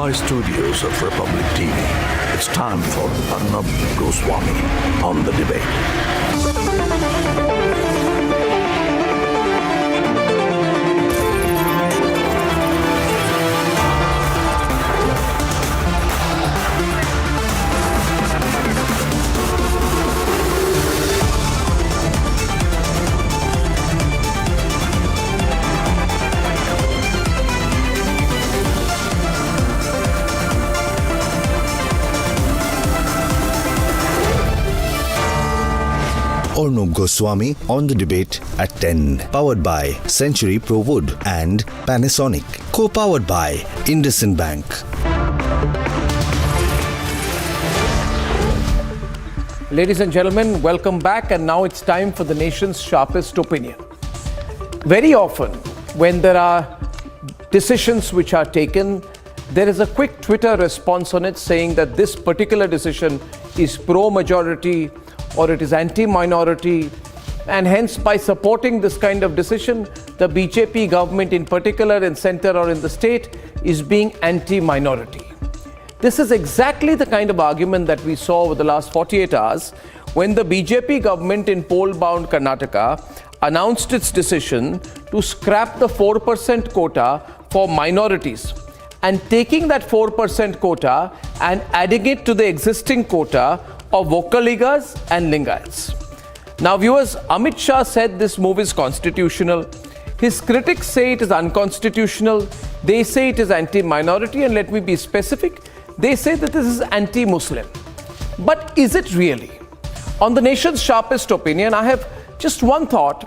Mumbai studios of Republic TV, it's time for Arnab Goswami on the debate. Arnab Goswami on the debate at 10. Powered by Century Pro Wood and Panasonic. Co-powered by IndusInd Bank. Ladies and gentlemen, welcome back, and now it's time for the nation's sharpest opinion. Very often, when there are decisions which are taken, there is a quick Twitter response on it saying that this particular decision is pro-majority or it is anti-minority, and hence by supporting this kind of decision, the BJP government in particular in center or in the state is being anti-minority. This is exactly the kind of argument that we saw over the last 48 hours when the BJP government in poll-bound Karnataka announced its decision to scrap the 4% quota for minorities and taking that 4% quota and adding it to the existing quota of Vokkaligas and Lingayats. Now viewers, Amit Shah said this move is constitutional. His critics say it is unconstitutional. They say it is anti-minority, and let me be specific, they say that this is anti-Muslim. But is it really? On the nation's sharpest opinion, I have just one thought.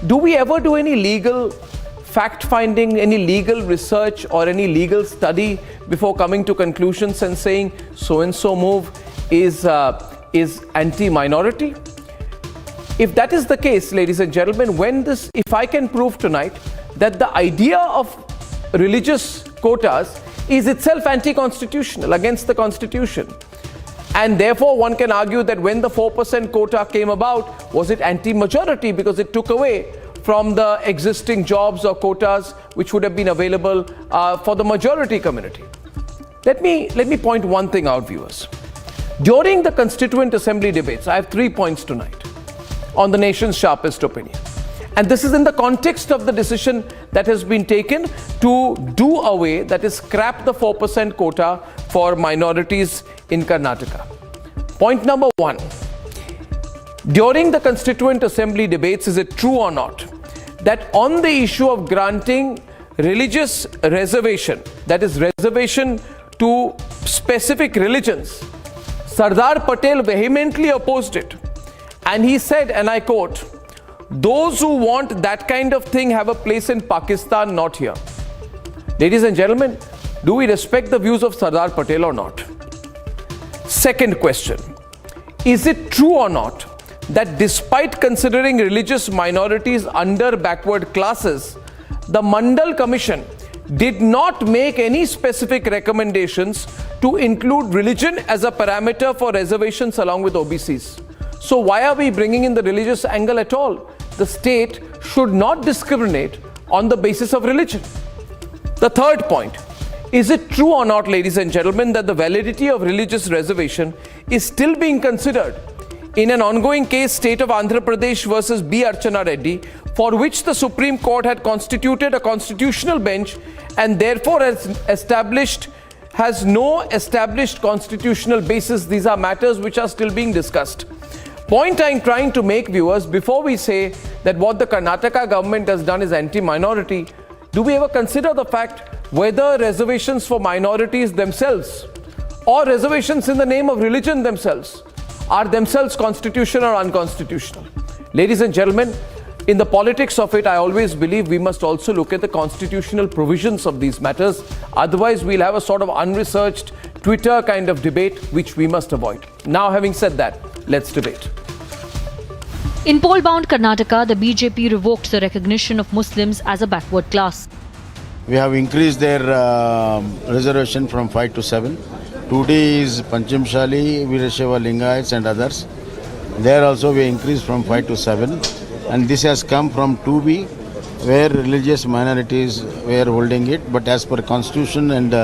Do we ever do any legal fact-finding, any legal research or any legal study before coming to conclusions and saying so-and-so move is anti-minority? If that is the case, ladies and gentlemen, if I can prove tonight that the idea of religious quotas is itself anti-constitutional, against the constitution, and therefore one can argue that when the 4% quota came about, was it anti-majority because it took away from the existing jobs or quotas which would have been available for the majority community. Let me point one thing out, viewers. During the Constituent Assembly debates, I have 3 points tonight on the nation's sharpest opinion. And this is in the context of the decision that has been taken to do away, that is, scrap the 4% quota for minorities in Karnataka. Point number 1. During the Constituent Assembly debates, is it true or not that on the issue of granting religious reservation, that is, reservation to specific religions, Sardar Patel vehemently opposed it, and he said, and I quote, "Those who want that kind of thing have a place in Pakistan, not here." Ladies and gentlemen, do we respect the views of Sardar Patel or not? Second question, is it true or not that despite considering religious minorities under backward classes, the Mandal Commission did not make any specific recommendations to include religion as a parameter for reservations along with OBCs? So why are we bringing in the religious angle at all? The state should not discriminate on the basis of religion. The third point, is it true or not, ladies and gentlemen, that the validity of religious reservation is still being considered in an ongoing case, State of Andhra Pradesh versus B. Archana Reddy, for which the Supreme Court had constituted a constitutional bench and therefore has no established constitutional basis? These are matters which are still being discussed. Point I'm trying to make, viewers, before we say that what the Karnataka government has done is anti-minority, do we ever consider the fact whether reservations for minorities themselves or reservations in the name of religion themselves are themselves constitutional or unconstitutional? Ladies and gentlemen, in the politics of it, I always believe we must also look at the constitutional provisions of these matters. Otherwise, we'll have a sort of unresearched Twitter kind of debate, which we must avoid. Now, having said that, let's debate. In poll-bound Karnataka, the BJP revoked the recognition of Muslims as a backward class. We have increased their reservation from 5 to 7. Today is Panchimshali, Veerashaiva Lingayats and others. There also we increased from 5 to 7. And this has come from 2B, where religious minorities were holding it. But as per constitution and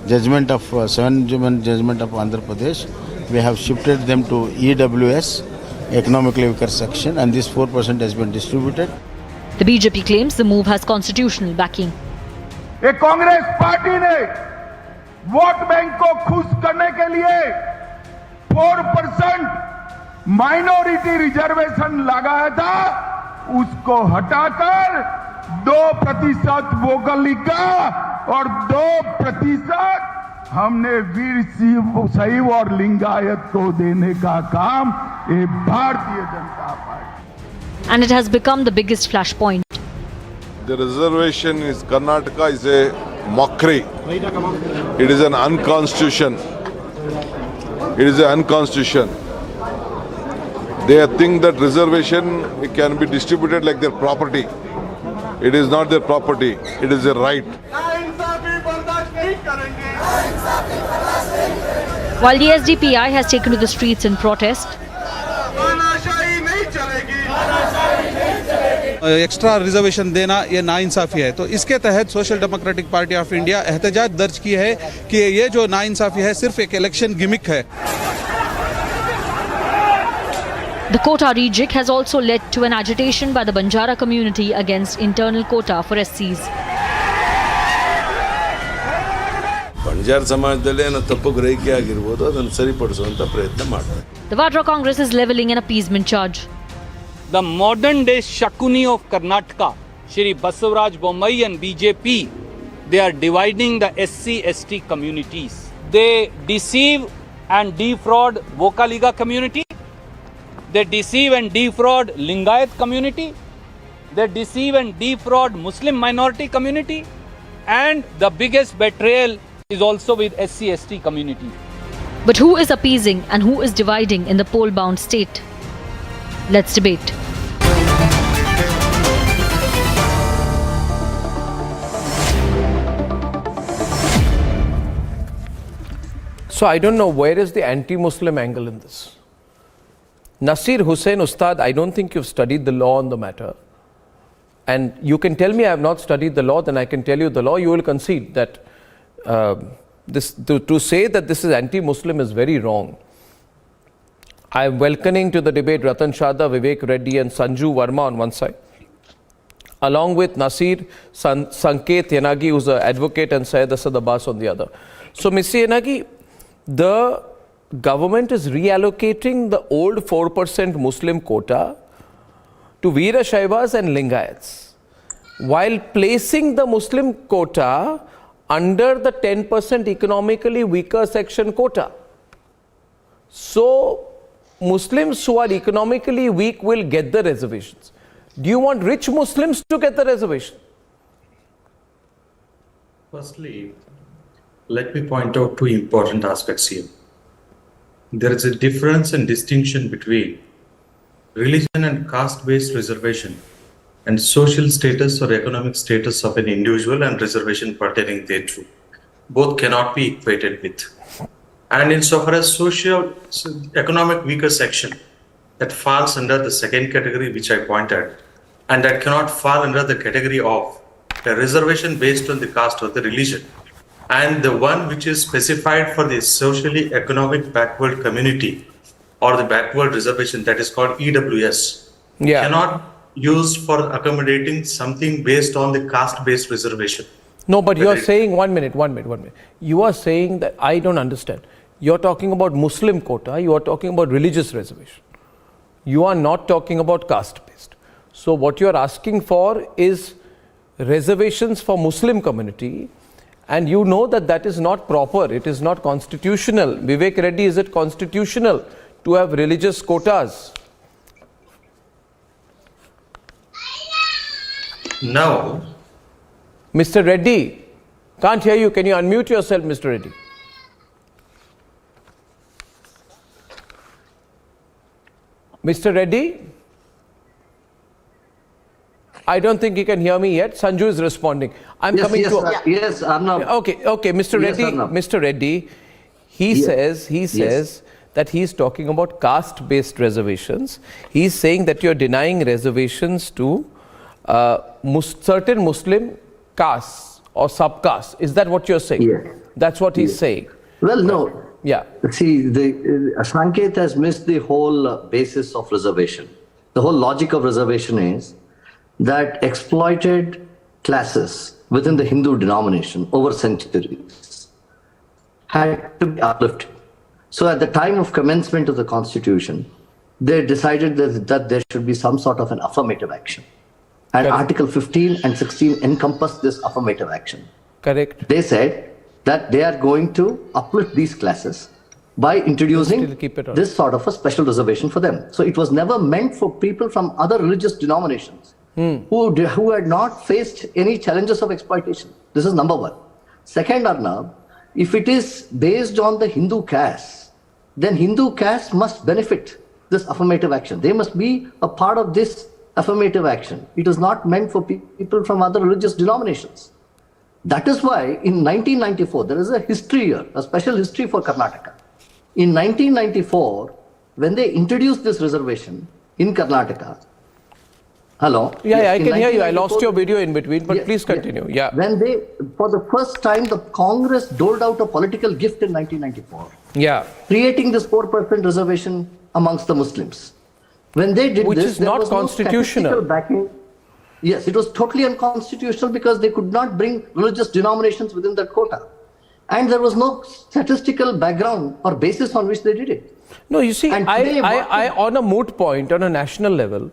judgment of 7 judgment of Andhra Pradesh, we have shifted them to EWS, economically weaker section, and this 4% has been distributed. The BJP claims the move has constitutional backing. ये Congress party ने vote bank को खुश करने के लिए 4% minority reservation लगाया था, उसको हटाकर 2% वोकलिका और 2% हमने वीर शैव और लिंगायत को देने का काम ये Bharatiya Janata party. And it has become the biggest flashpoint. The reservation in Karnataka is a mockery. It is an unconstitution. It is an unconstitution. They think that reservation can be distributed like their property. It is not their property. It is a right. While the SDPI has taken to the streets in protest, extra reservation देना ये नाइंसाफ़ी है. तो इसके तहत social democratic party of India एहतजाज दर्ज की है कि ये जो नाइंसाफ़ी है सिर्फ एक इलेक्शन गिमिक है. the quota rejig has also led to an agitation by the Banjara community against internal quota for SCs. Banjara ಸಮಾಜದಲ್ಲಿ ಏನೋ ತಪ್ಪು ಗ್ರಹಿಕೆ ಆಗಿರ್ಬೋದು, ಅದನ್ನು ಸರಿಪಡಿಸುವಂತ ಪ್ರಯತ್ನ ಮಾಡ್ತಾರೆ. The Vadra Congress is levelling an appeasement charge. The modern day Shakuni of Karnataka, Shri Basavaraj Bommai and BJP, they are dividing the SC/ST communities. They deceive and defraud Vokaliga community. They deceive and defraud Lingayat community. They deceive and defraud Muslim minority community. And the biggest betrayal is also with SC/ST community. But who is appeasing and who is dividing in the poll-bound state? Let's debate. So I don't know where is the anti-Muslim angle in this. Nasir Hussain Ustad, I don't think you've studied the law on the matter. And you can tell me I have not studied the law, then I can tell you the law. You will concede that to say that this is anti-Muslim is very wrong. I am welcoming to the debate Ratan Shada, Vivek Reddy and Sanju Verma on one side, along with Nasir Sanket Yanagi, who's an advocate, and Syed Asad Abbas on the other. So, Mr. Yanagi, the government is reallocating the old 4% Muslim quota to Veera Shaivas and Lingayats, while placing the Muslim quota under the 10% economically weaker section quota. So, Muslims who are economically weak will get the reservations. Do you want rich Muslims to get the reservation? Firstly, let me point out two important aspects here. There is a difference and distinction between religion and caste-based reservation and social status or economic status of an individual and reservation pertaining thereto. Both cannot be equated with. And insofar as economic weaker section, that falls under the second category which I pointed, and that cannot fall under the category of a reservation based on the caste or the religion. And the one which is specified for the socially economic backward community or the backward reservation, that is called EWS, cannot use for accommodating something based on the caste-based reservation. No, but you are saying, one minute. You are saying that I don't understand. You are talking about Muslim quota, you are talking about religious reservation. You are not talking about caste-based. So what you are asking for is reservations for Muslim community, and you know that that is not proper, it is not constitutional. Vivek Reddy, is it constitutional to have religious quotas? No. Mr. Reddy, can't hear you. Can you unmute yourself, Mr. Reddy? Mr. Reddy? I don't think he can hear me yet. Sanju is responding. Yes, Arnab. Okay, Mr. Reddy. Arnab. Mr. Reddy, he says that he is talking about caste-based reservations. He is saying that you are denying reservations to certain Muslim castes or subcaste. Is that what you're saying? Yes. That's what he's saying. Well, no. Yeah. See, Sanket has missed the whole basis of reservation. The whole logic of reservation is that exploited classes within the Hindu denomination over centuries had to be uplifted. So at the time of commencement of the constitution, they decided that there should be some sort of an affirmative action. And Correct. Article 15 and 16 encompass this affirmative action. Correct. They said that they are going to uplift these classes by introducing this sort of a special reservation for them. So it was never meant for people from other religious denominations who had not faced any challenges of exploitation. This is number one. Second, Arnab, if it is based on the Hindu caste, then Hindu caste must benefit this affirmative action. They must be a part of this affirmative action. It is not meant for people from other religious denominations. That is why in 1994, there is a history here, a special history for Karnataka. In 1994, when they introduced this reservation in Karnataka, hello? Yeah, Yes, I can hear you. I lost 1994 your video in between, but Yes, please continue. Yeah. When they, for the first time, the Congress doled out a political gift in 1994, Yeah. creating this 4% reservation amongst the Muslims. When they did Which this, is there not was no constitutional. statistical backing. Yes, it was totally unconstitutional because they could not bring religious denominations within that quota. And there was no statistical background or basis on which they did it. No, you see, And today I on a moot point, on a national level,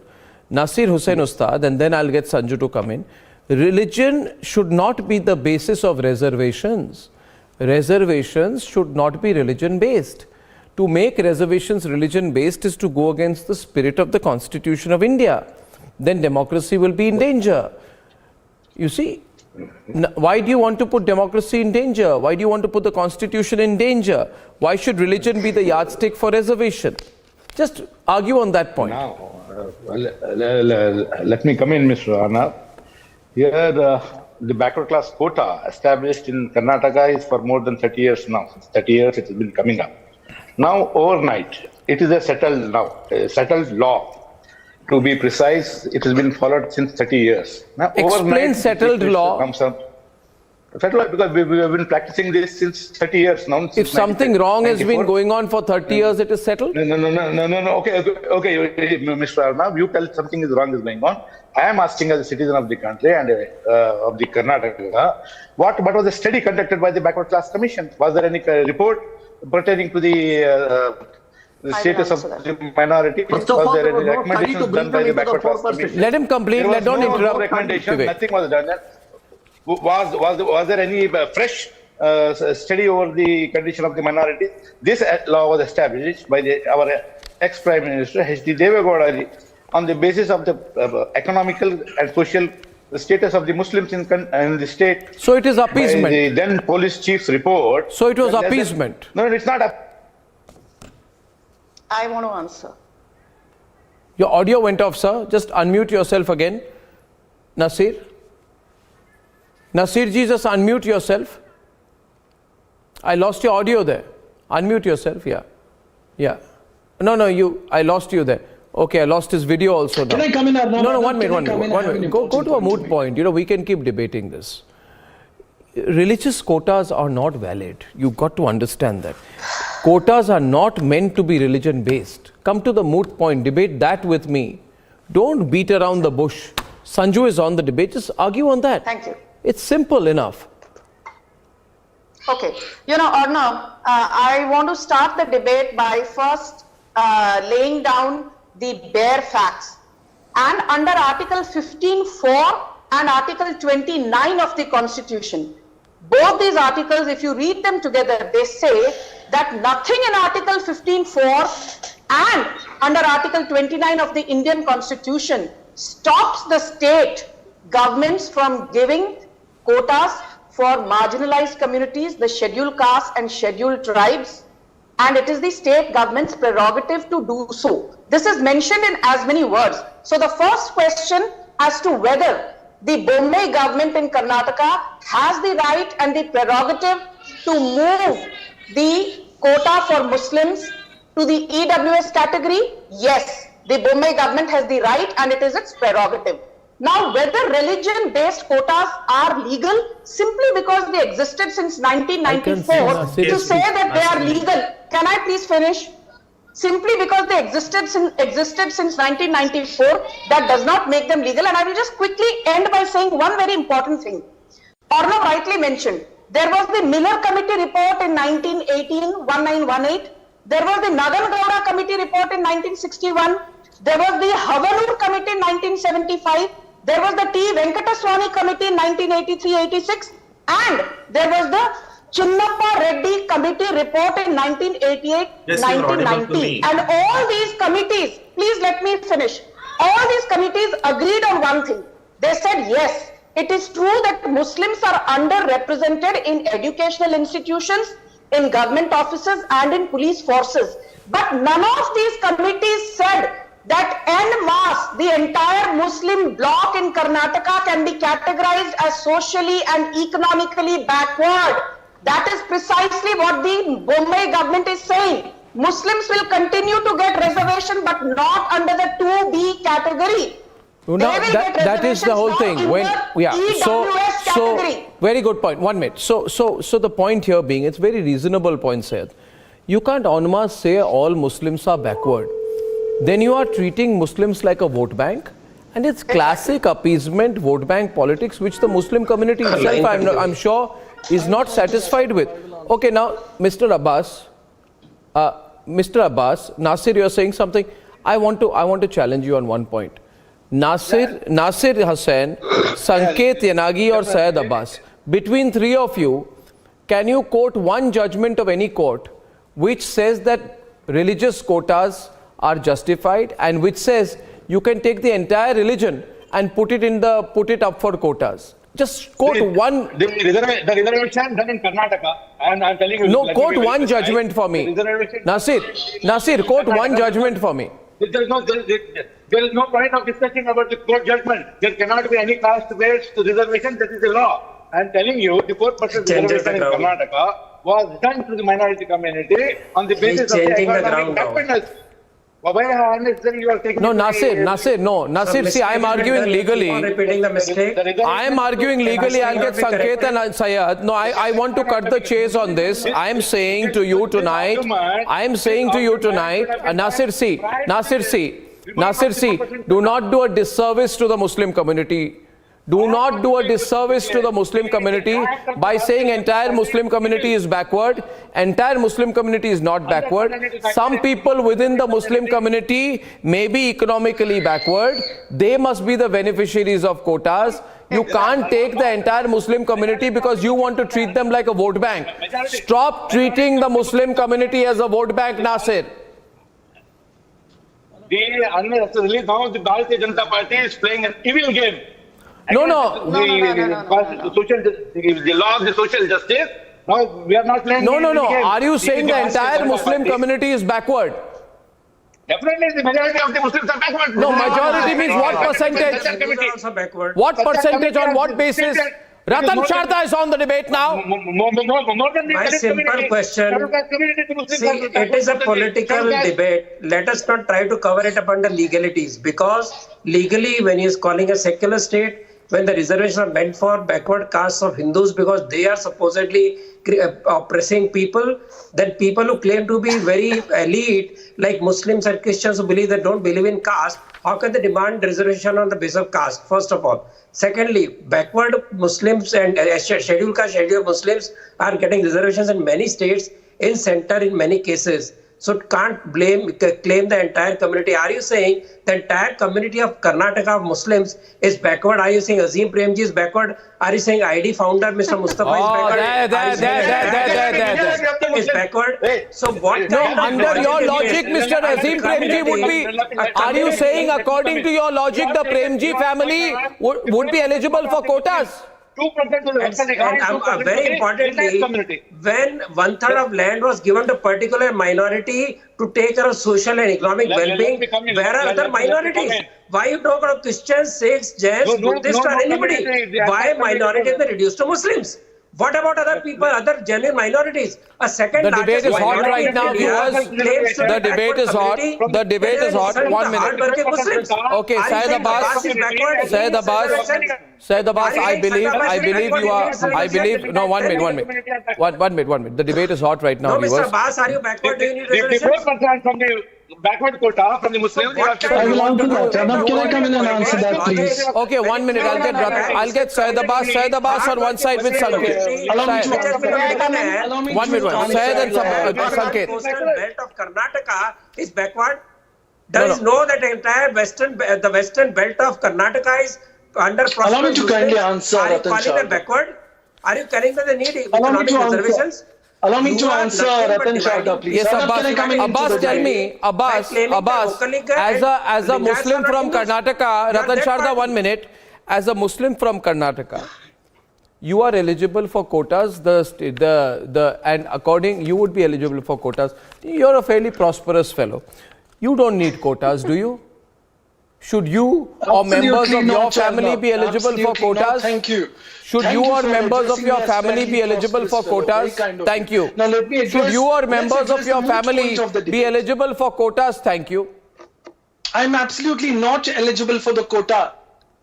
Nasir Hussain Ustad, and then I'll get Sanju to come in. Religion should not be the basis of reservations. Reservations should not be religion-based. To make reservations religion-based is to go against the spirit of the Constitution of India. Then democracy will be in danger. You see, why do you want to put democracy in danger? Why do you want to put the Constitution in danger? Why should religion be the yardstick for reservation? Just argue on that point. Now, let me come in, Mr. Arnab. Here, the backward class quota established in Karnataka is for more than 30 years now. Since 30 years, it has been coming up. Now, overnight, it is a settled law. To be precise, it has been followed since 30 years. Now, explain settled law. Settled because we have been practicing this since 30 years now. If something wrong has been going on for 30 years, it is settled? No. Okay, Mr. Arnab, you tell something is wrong is going on. I am asking as a citizen of the country and of the Karnataka, what was the study conducted by the Backward Class Commission? Was there any report pertaining to the status of the minority? Was there any recommendations done by the Backward Class Commission? Let him complete. Don't interrupt. No recommendation. Nothing was done. Was there any fresh study over the condition of the minority? This law was established by our ex-Prime Minister H.D. Devegowda on the basis of the economical and social status of the Muslims in the state. So it is appeasement. The then police chief's report. So it was appeasement. No, it's not. I want to answer. Your audio went off, sir. Just unmute yourself again. Nasir? Nasirji, just unmute yourself. I lost your audio there. Unmute yourself, yeah. No, I lost you there. Okay, I lost his video also now. Can I come in? No, 1 minute. Go to a moot point. We can keep debating this. Religious quotas are not valid. You've got to understand that. Quotas are not meant to be religion-based. Come to the moot point. Debate that with me. Don't beat around the bush. Sanju is on the debate. Just argue on that. Thank you. It's simple enough. Okay. Arnab, I want to start the debate by first laying down the bare facts. And under Article 15(4) and Article 29 of the Constitution, both these articles, if you read them together, they say that nothing in Article 15(4) and under Article 29 of the Indian Constitution stops the state governments from giving quotas for marginalized communities, the scheduled castes and scheduled tribes, and it is the state government's prerogative to do so. This is mentioned in as many words. So the first question as to whether the Bombay government in Karnataka has the right and the prerogative to move the quota for Muslims to the EWS category, yes, the Bombay government has the right and it is its prerogative. Now, whether religion-based quotas are legal simply because they existed since 1994, to say that they are legal, can I please finish? Simply because they existed since 1994, that does not make them legal. And I will just quickly end by saying one very important thing. Arnab rightly mentioned, there was the Miller Committee report in 1918, 1918. There was the Nagan Gowda Committee report in 1961. There was the Havanur Committee in 1975. There was the T. Venkataswamy Committee in 1983-86. And there was the Chinnappa Reddy Committee report in 1988-1990. And all these committees, please let me finish. All these committees agreed on one thing. They said, yes, it is true that Muslims are underrepresented in educational institutions, in government offices and in police forces. But none of these committees said that en masse, the entire Muslim bloc in Karnataka can be categorized as socially and economically backward. That is precisely what the Bombay government is saying. Muslims will continue to get reservation but not under the 2B category. No, that is the whole thing. So very good point. 1 minute. So the point here being, it's very reasonable point, Syed. You can't en masse say all Muslims are backward. Then you are treating Muslims like a vote bank, and it's classic appeasement vote bank politics, which the Muslim community itself, I'm sure, is not satisfied with. Okay, now Mr. Abbas, Nasir, you are saying something. I want to challenge you on one point. Nasir Hussain, Sanket Yanagi or Syed Abbas, between three of you, can you quote one judgment of any court which says that religious quotas are justified and which says you can take the entire religion and put it up for quotas? Just quote one. The reservation done in Karnataka, and I'm telling you. No, quote one judgment for me. Nasir, quote one judgment for me. There is no point of discussing about the court judgment. There cannot be any caste-based reservation. That is the law. I am telling you, the 4% reservation in Karnataka was done to the minority community on the basis of the economic happiness. No, Nasir, see, I am arguing legally. I am arguing legally, I'll get Sanket and Syed. No, I want to cut the chase on this. I am saying to you tonight, Nasir, do not do a disservice to the Muslim community. Do not do a disservice to the Muslim community by saying entire Muslim community is backward. Entire Muslim community is not backward. Some people within the Muslim community may be economically backward. They must be the beneficiaries of quotas. You can't take the entire Muslim community because you want to treat them like a vote bank. Stop treating the Muslim community as a vote bank, Nasir. Unnecessarily, now the Bharatiya Janata Party is playing an evil game. The law of the social justice. Now we are not playing. No. Are you saying the entire Muslim community is backward? Definitely, the majority of the Muslims are backward. No, majority means what percentage? What percentage on what basis? Ratan Sharda is on the debate now. My simple question, see, it is a political debate. Let us not try to cover it up under legalities, because legally, when he is calling a secular state, when the reservations are meant for backward castes of Hindus because they are supposedly oppressing people, then people who claim to be very elite, like Muslims and Christians who believe that don't believe in caste, how can they demand reservation on the basis of caste, first of all? Secondly, backward Muslims and scheduled caste, scheduled Muslims are getting reservations in many states, in center in many cases. So can't claim the entire community. Are you saying the entire community of Karnataka of Muslims is backward? Are you saying Azim Premji is backward? Are you saying ID founder Mr. Mustafa is backward? So what? No, under your logic, Mr. Azim Premji would be. Are you saying, according to your logic, the Premji family would be eligible for quotas? 2% very importantly, when 1/3 of land was given to particular minority to take care of social and economic well-being, where are other minorities? Why you talk about Christians, Sikhs, Jains, Buddhists or anybody? Why minority is reduced to Muslims? What about other people, other genuine minorities? A second The debate is hot right now, viewers. The debate is hot. The debate is hot. 1 minute. Okay, Syed Abbas. I believe you are. No, 1 minute. One minute. The debate is hot right now, No, viewers. Mr. Abbas, are you backward? Do you need The reservations? 4% from the backward quota from the Muslims. I will answer that. Arnab, can I come in and answer that, please? Okay, 1 minute. I'll get Syed Abbas on one side with Sanket. One minute. Syed and Sanket. Coastal belt of Karnataka is backward. Does know that the entire western belt of Karnataka is under prosperous. Allow me to kindly answer. Are you calling them backward? Are you telling that they need economic reservations? Allow me to answer Ratan Sharda, please. Yes, Abbas, tell me, Abbas, as a Muslim from Karnataka, Ratan Sharda, 1 minute. As a Muslim from Karnataka, you are eligible for quotas. And according, you would be eligible for quotas. You're a fairly prosperous fellow. You don't need quotas, do you? Should you or members of your family be eligible for quotas? Thank you. Should you or members of your family be eligible for quotas? Thank you. Now let me Should you or members of your family be eligible for quotas? Thank you. I'm absolutely not eligible for the quota.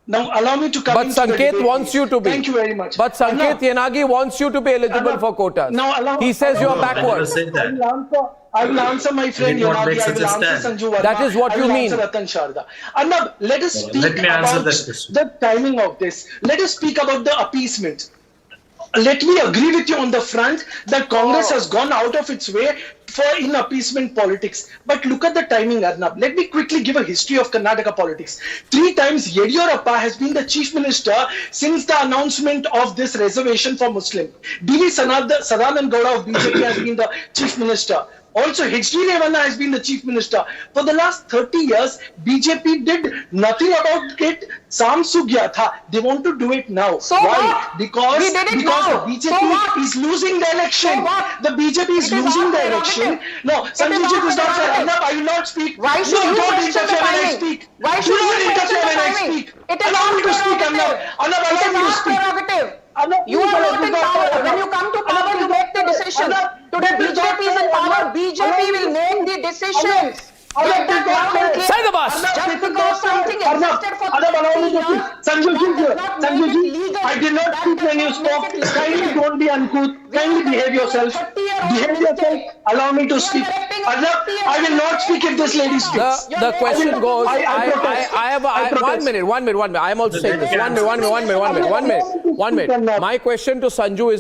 Now allow me to come But Sanket wants you to be. Thank you very much. But Sanket Yanagi wants you to be eligible for quotas. He says you are backward. I will answer my friend Yanagi. I will answer Sanju Verma. That is what you mean. I will answer Ratan Sharda. Arnab, let us speak about the timing of this. Let us speak about the appeasement. Let me agree with you on the front that Congress has gone out of its way in appeasement politics. But look at the timing, Arnab. Let me quickly give a history of Karnataka politics. 3 times Yediyurappa has been the chief minister since the announcement of this reservation for Muslim. D.V. Sadanand Gowda of BJP has been the chief minister. Also, H.D. Revanna has been the chief minister. For the last 30 years, BJP did nothing about it. Samsu gya tha. They want to do it now. So why? what? Because We did it the now. BJP is losing the election. So what? The BJP is losing the election. No, Sanjay is not fair. Arnab, I will not speak. Why should you don't question the interfere when I timing? speak. Why should you you interfere question when the I timing? speak? It is Allow our me to speak, Arnab. Arnab, It allow is me to our speak. prerogative. Arnab, You are not in power. Arnab. When you come to power, you make the decisions. Today BJP is in power. BJP will make the decisions. Get that loud and clear. Say the boss. Just because something existed for 30 years, Sanjuji, I did not speak when you spoke. Kindly don't be uncouth. Kindly behave yourself. Behave yourself. Allow me to speak. Arnab, I will not speak if this lady speaks. The question goes, I have 1 minute. I am also saying this. 1 minute. My question to Sanju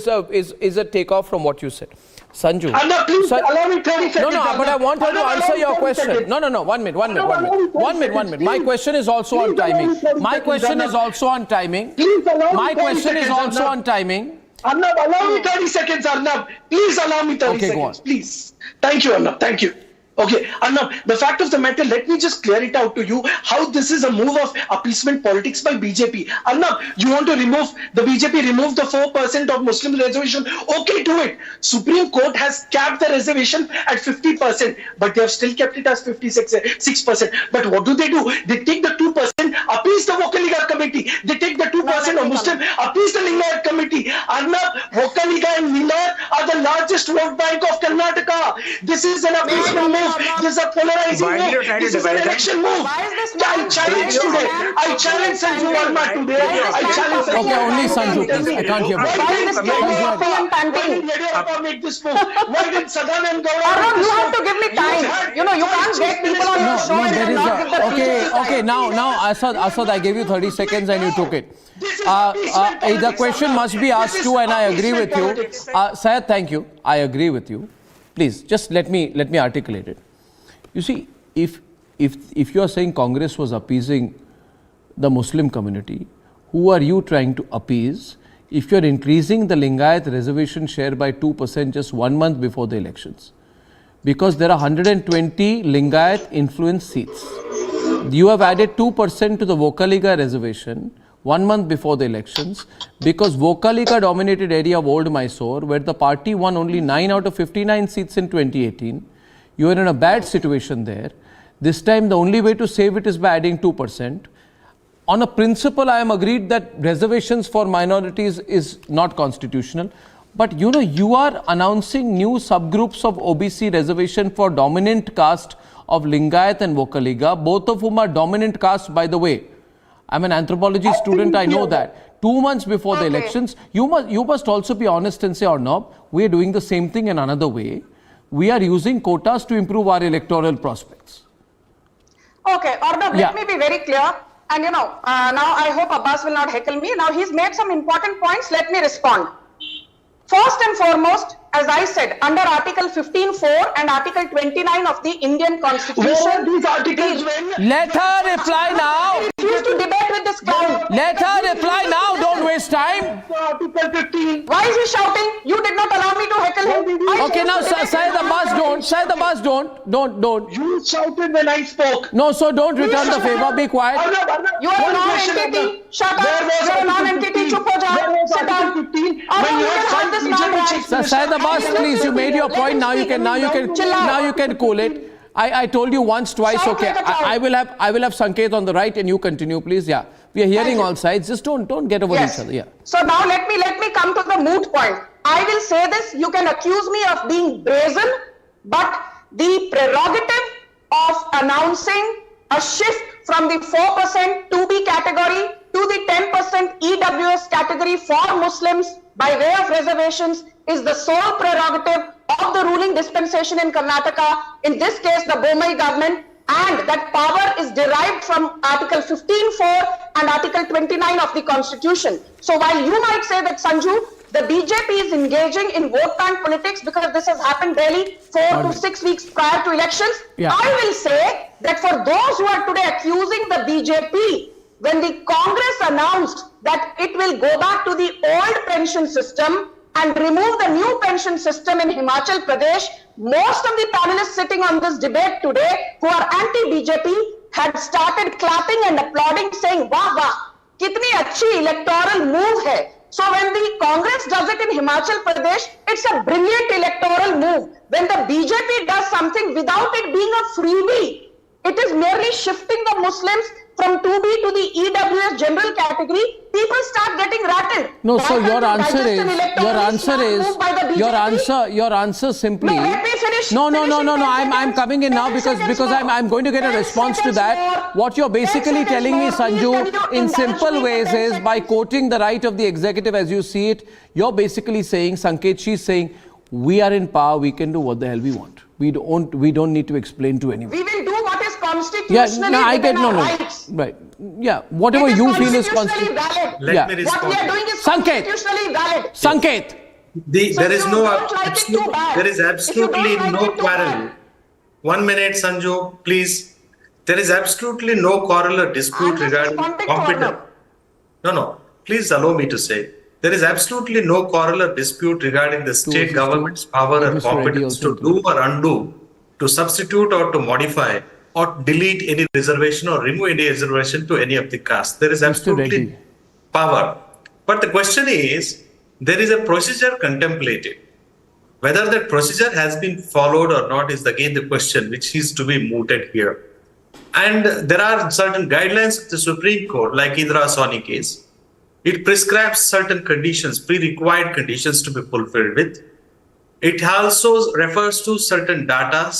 is a takeoff from what you said. Sanju. Arnab, please allow me 30 seconds. No, but I want her to answer your question. No. 1 minute. My question is also on timing. My question is also on timing. Arnab, allow me 30 seconds, Arnab. Please allow me 30 seconds. Please. Thank you, Arnab. Thank you. Okay, Arnab, the fact of the matter, let me just clear it out to you how this is a move of appeasement politics by BJP. Arnab, you want to the BJP remove the 4% of Muslim reservation? Okay, do it. Supreme Court has capped the reservation at 50%, but they have still kept it as 56%. But what do? They take the 2%, appease the Vokaliga committee. They take the 2% of Muslim, appease the Lingayat committee. Arnab, Vokaliga and Lingayat are the largest vote bank of Karnataka. This is an appeasement move. This is a polarizing move. This is an election move. I challenge today. I challenge Sanju Verma today. I challenge Sanju. Okay, only Sanju, please. I can't hear. Why did make this move? Why did Sadanand Gowda make this move? You have to give me time. You can't get people on your show and not give the Okay, now, Asad, I gave you 30 seconds and you took it. The question must be asked too, and I agree with you. Syed, thank you. I agree with you. Please, just let me articulate it. You see, if you are saying Congress was appeasing the Muslim community, who are you trying to appease if you are increasing the Lingayat reservation share by 2% just 1 month before the elections? Because there are 120 Lingayat influence seats. You have added 2% to the Vokaliga reservation 1 month before the elections, because Vokaliga dominated area of Old Mysore, where the party won only 9 out of 59 seats in 2018. You are in a bad situation there. This time the only way to save it is by adding 2%. on a principle, I am agreed that reservations for minorities is not constitutional. But you know, you are announcing new subgroups of OBC reservation for dominant caste of Lingayat and Vokaliga, both of whom are dominant caste, by the way. I'm an anthropology student, I know that. 2 months before the elections, you must also be honest and say, Arnab, we are doing the same thing in another way. We are using quotas to improve our electoral prospects. Okay, Arnab, let me be very clear. And you know, now I hope Abbas will not heckle me. Now he's made some important points. Let me respond. First and foremost, as I said, under Article 15(4) and Article 29 of the Indian Constitution. Where are these articles when? Let her reply now. I refuse to debate with this clown. Let her reply now. Don't waste time. Article 15. Why is he shouting? You did not allow me to heckle him. Okay, now Syed Abbas, don't. Syed Abbas, don't. You shouted when I spoke. No, so don't return the favor. Be quiet. You are a non-entity. Shut up. You are a non-entity. Chup ho jao. Sit down. When you had five BJP chiefs. Syed Abbas, please, you made your point. Now you can cool it. I told you once, twice. Okay, I will have Sanket on the right, and you continue, please. Yeah, we are hearing all sides. Just don't get over each other. Yeah. So now let me come to the moot point. I will say this. You can accuse me of being brazen, but the prerogative of announcing a shift from the 4% 2B category to the 10% EWS category for Muslims by way of reservations is the sole prerogative of the ruling dispensation in Karnataka, in this case the Bommai government, and that power is derived from Article 15(4) and Article 29 of the Constitution. So while you might say that, Sanju, the BJP is engaging in vote bank politics because this has happened really 4 to 6 weeks prior to elections, I will say that for those who are today accusing the BJP, when the Congress announced that it will go back to the old pension system and remove the new pension system in Himachal Pradesh, most of the panelists sitting on this debate today who are anti-BJP had started clapping and applauding, saying, "Wah wah, kitni achhi electoral move hai." So when the Congress does it in Himachal Pradesh, it's a brilliant electoral move. When the BJP does something without it being a freebie, it is merely shifting the Muslims from 2B to the EWS general category, people start getting rattled. No, so your answer simply. No, let me finish. No. I'm coming in now because I'm going to get a response to that. What you're basically telling me, Sanju, in simple ways is by quoting the right of the executive as you see it, you're basically saying, Sanket, she's saying, we are in power, we can do what the hell we want. We don't need to explain to anyone. We will do what is constitutionally rights. Right. Yeah. Whatever you feel is constitutionally valid. Let me respond. What we are doing is constitutionally valid. Sanket. There is absolutely no quarrel. 1 minute, Sanju, please. There is absolutely no quarrel or dispute regarding competence. No. Please allow me to say. There is absolutely no quarrel or dispute regarding the state government's power or competence to do or undo, to substitute or to modify or delete any reservation or remove any reservation to any of the castes. There is absolutely power. But the question is, there is a procedure contemplated. Whether that procedure has been followed or not is again the question which is to be mooted here. And there are certain guidelines of the Supreme Court, like Indra Sawhney case. It prescribes certain conditions, pre-required conditions to be fulfilled with. It also refers to certain data,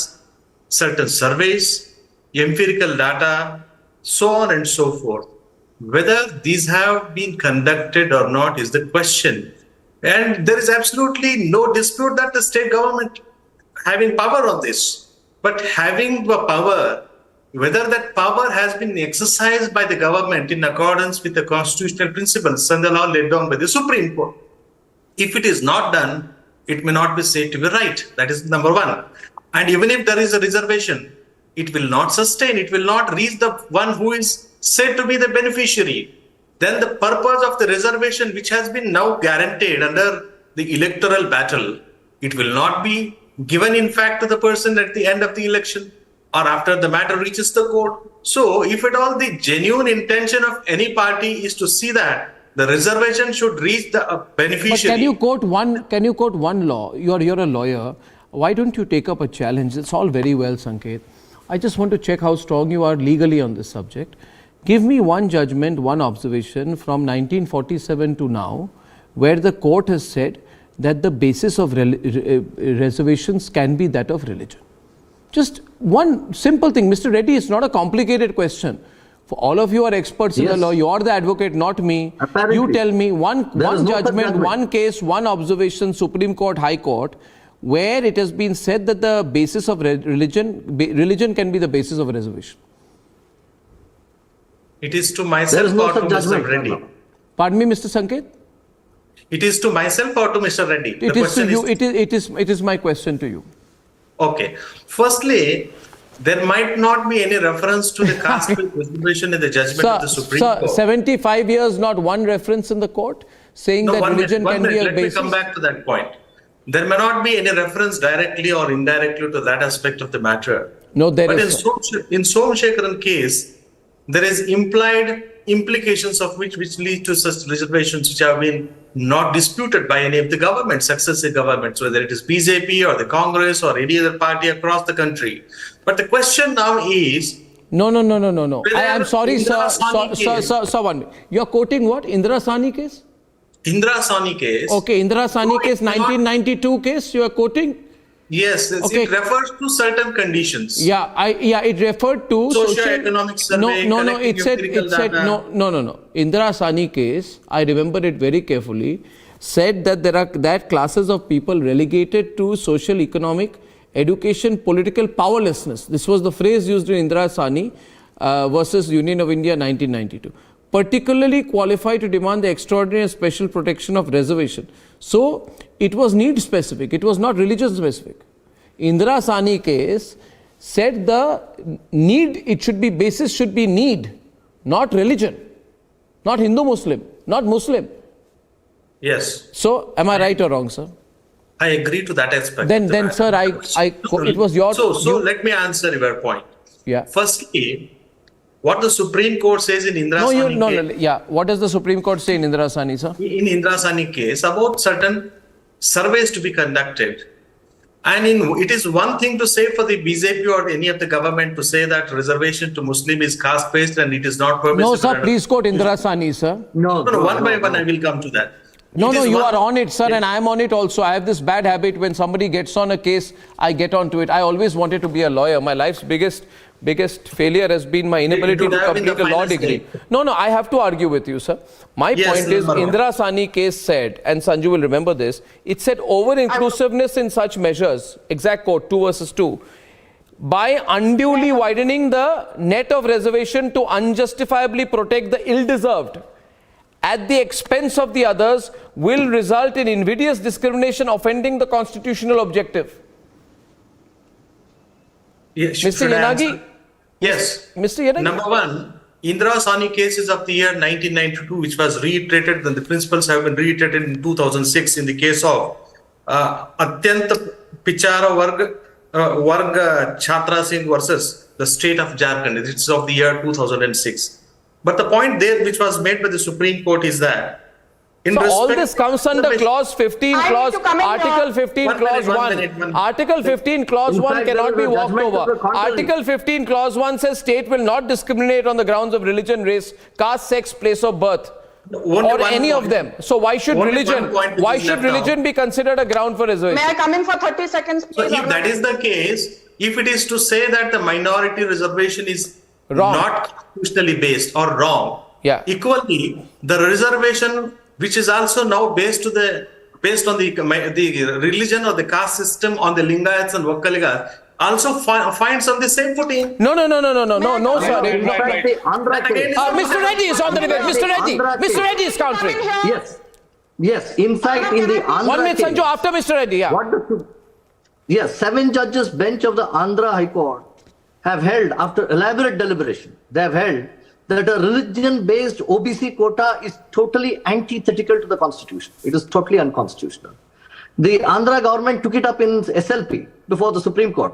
certain surveys, empirical data, so on and so forth. Whether these have been conducted or not is the question. And there is absolutely no dispute that the state government having power on this. But having the power, whether that power has been exercised by the government in accordance with the constitutional principles and the law laid down by the Supreme Court. If it is not done, it may not be said to be right. That is number one. And even if there is a reservation, it will not sustain, it will not reach the one who is said to be the beneficiary. Then the purpose of the reservation, which has been now guaranteed under the electoral battle, it will not be given in fact to the person at the end of the election or after the matter reaches the court. So if at all the genuine intention of any party is to see that the reservation should reach the beneficiary. But can you quote one law? You're a lawyer. Why don't you take up a challenge? It's all very well, Sanket. I just want to check how strong you are legally on this subject. Give me one judgment, one observation from 1947 to now, where the court has said that the basis of reservations can be that of religion. Just one simple thing. Mr. Reddy, it's not a complicated question. For all of you are experts in the law, you are the advocate, not me. Apparently. You tell me one judgment, one case, one observation, Supreme Court, High Court, where it has been said that the basis of religion can be the basis of a reservation. It is to myself or to Mr. Reddy? Pardon me, Mr. Sanket? It is to myself or to Mr. Reddy? It is to you. It is my question to you. Okay. Firstly, there might not be any reference to the caste-based reservation in the judgment of the Supreme Court. 75 years, not one reference in the court saying that religion can be a Let basis. me come back to that point. There may not be any reference directly or indirectly to that aspect of the matter. No, there but is. But in Somashekaran case, there is implied implications of which lead to such reservations which have been not disputed by any of the governments, successive governments, whether it is BJP or the Congress or any other party across the country. But the question now is... No. I am sorry, sir. One minute. You are quoting what? Indira Sani case? Indira Sani case. Okay, Indira Sani case, 1992 case, you are quoting? Yes, okay. It refers to certain conditions. Yeah, it referred to socio-economic survey. No. It said no. Indira Sani case, I remember it very carefully, said that there are classes of people relegated to social, economic, education, political powerlessness. This was the phrase used in Indira Sani versus Union of India 1992. Particularly qualified to demand the extraordinary and special protection of reservation. So, it was need specific, it was not religious specific. Indira Sani case said the need, basis should be need, not religion, not Hindu-Muslim, not Muslim. Yes. So, am I right or wrong, sir? I agree to that aspect. Then sir, it was your... So let me answer your point. Yeah. Firstly, what the Supreme Court says in Indira Sani case... Yeah, what does the Supreme Court say in Indira Sani, sir? In Indira Sani case, about certain surveys to be conducted. And it is one thing to say for the BJP or any of the government to say that reservation to Muslim is caste-based and it is not permissible. No, sir, please quote Indira Sani, sir. No, one by one I will come to that. No, you are on it, sir, and I am on it also. I have this bad habit when somebody gets on a case, I get onto it. I always wanted to be a lawyer. My life's biggest failure has been my inability to complete a law degree. No, I have to argue with you, sir. My point is, Indira Sani case said, and Sanju will remember this, it said over-inclusiveness in such measures, exact quote, 2 verses 2, by unduly widening the net of reservation to unjustifiably protect the ill-deserved at the expense of the others will result in invidious discrimination offending the constitutional objective. Yes, Mr. Yanagi? Yes. Mr. Yanagi? Number one, Indira Sani case is of the year 1992, which was reiterated, and the principles have been reiterated in 2006 in the case of Atyant Pichara Varga Chhatra Singh versus the state of Jharkhand. It's of the year 2006. But the point there which was made by the Supreme Court is that all this comes under clause 15, Article 15, clause 1. Article 15, clause 1 cannot be walked over. Article 15, clause 1 says state will not discriminate on the grounds of religion, race, caste, sex, place of birth, or any of them. So why should religion be considered a ground for reservation? May I come in for 30 seconds, please? So if that is the case, if it is to say that the minority reservation is not constitutionally based or wrong, equally the reservation which is also now based on the religion or the caste system on the Lingayats and Vakkaligas also finds on the same footing. No, sir. Mr. Reddy is on the debate. Mr. Reddy is countering. Yes. In fact, in the Andhra 1 minute, Sanju, after Mr. Reddy. Yes, 7 judges bench of the Andhra High Court have held, after elaborate deliberation, they have held that a religion-based OBC quota is totally antithetical to the Constitution. It is totally unconstitutional. The Andhra government took it up in SLP before the Supreme Court.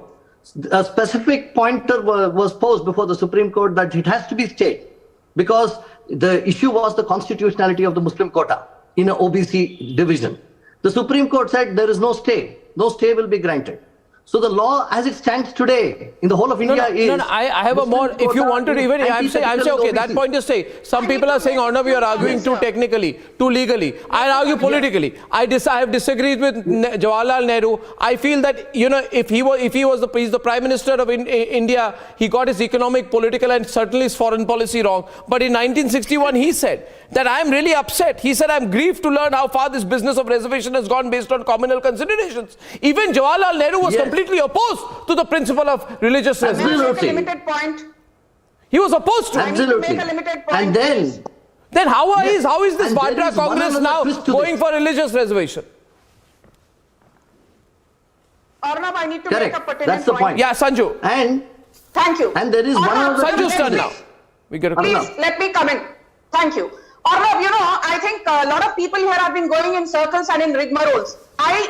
A specific pointer was posed before the Supreme Court that it has to be stayed because the issue was the constitutionality of the Muslim quota in an OBC division. The Supreme Court said there is no stay. No stay will be granted. So the law as it stands today in the whole of India is... No, I have a more, if you want to even, I'm saying, okay, that point is say, some people are saying, Arnab, you are arguing too technically, too legally. I argue politically. I have disagreed with Jawaharlal Nehru. I feel that, you know, if he was he's the Prime Minister of India, he got his economic, political and certainly his foreign policy wrong. But in 1961, he said that I am really upset. He said, I am grieved to learn how far this business of reservation has gone based on communal considerations. Even Jawaharlal Nehru was completely opposed to the principle of religious reservation. Absolutely. Limited point. He was opposed to it. Absolutely. Make a limited point, And then how is this Vadra Congress now going for religious reservation? Arnab, I need to Correct. make a pertinent That's the point. Yeah, Sanju. And thank you. And there is one Arnab, other... Sanju's turn now. We get a Please, let me come in. Thank you. Arnab, you know, I think a lot of people here have been going in circles and in rigmaroles.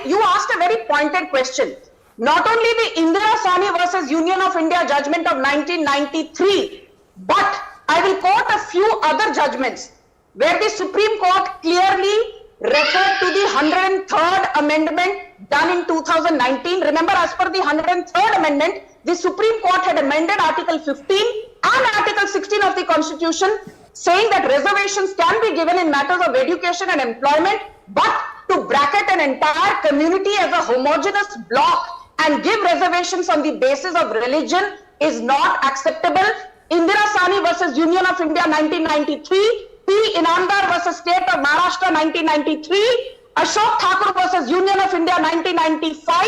You asked a very pointed question. Not only the Indira Sawhney versus Union of India judgment of 1993, but I will quote a few other judgments where the Supreme Court clearly referred to the 103rd Amendment done in 2019. Remember, as per the 103rd Amendment, the Supreme Court had amended Article 15 and Article 16 of the Constitution, saying that reservations can be given in matters of education and employment, but to bracket an entire community as a homogeneous block and give reservations on the basis of religion is not acceptable. Indira Sawhney versus Union of India 1993, P. Inamdar versus State of Maharashtra 1993, Ashok Thakur versus Union of India 1995,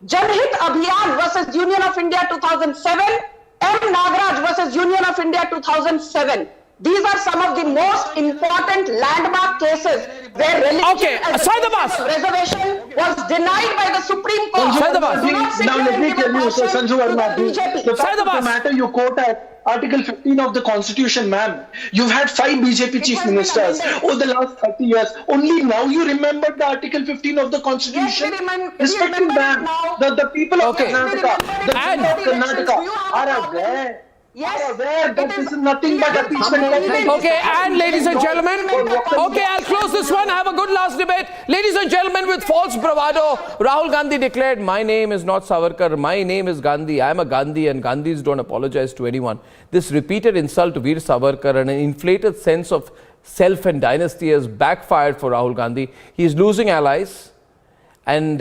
Janhit Abhiyan versus Union of India 2007, M. Nagaraj versus Union of India 2007. These are some of the most important landmark cases where religion as a reservation was denied by the Supreme Court. Now let me tell you, so Sanju Arnab, the fact of the matter, you quote at Article 15 of the Constitution, ma'am. You've had 5 BJP chief ministers over the last 30 years. Only now you remember the Article 15 of the Constitution. Respecting ma'am, the people of Karnataka, the people of Karnataka are aware. Yes, that this is nothing but appeasement. Okay, and ladies and gentlemen, okay, I'll close this one. Have a good last debate. Ladies and gentlemen, with false bravado, Rahul Gandhi declared, my name is not Savarkar, my name is Gandhi. I am a Gandhi and Gandhis don't apologize to anyone. This repeated insult to Veer Savarkar and an inflated sense of self and dynasty has backfired for Rahul Gandhi. He is losing allies and